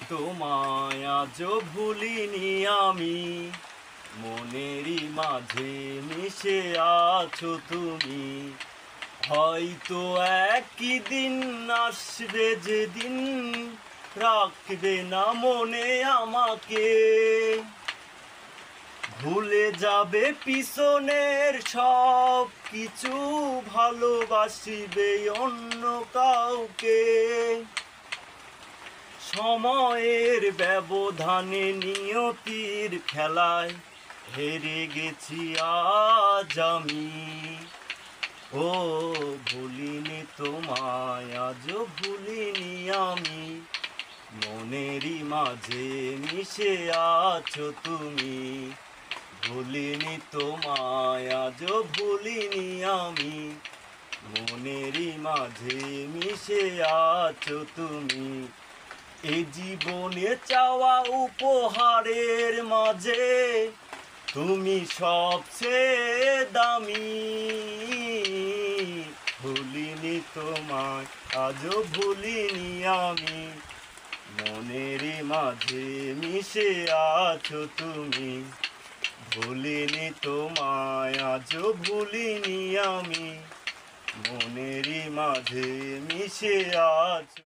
তোমায় আজও ভুলিনি আমি, মনেরই মাঝে মিশে আছো তুমি। হয়তো একই দিন আসবে যেদিন রাখবে না মনে আমাকে, ভুলে যাবে পিছনের সব কিছু, ভালোবাসিবে অন্য কাউকে। সময়ের ব্যবধানে নিয়তির খেলায় হেরে গেছি আজ আমি। ও ভুলিনি তোমায় আজও ভুলিনি আমি, মনেরই মাঝে মিশে আছো তুমি। ভুলিনি তোমায় আজও ভুলিনি আমি, মনেরই মাঝে মিশে আছো তুমি। এই জীবনে চাওয়া উপহারের মাঝে তুমি সবচেয়ে দামি। ভুলিনি তোমায় আজও ভুলিনি আমি, মনেরই মাঝে মিশে আছো তুমি। ভুলিনি তোমায় আজও ভুলিনি আমি, মনেরই মাঝে মিশে আছো।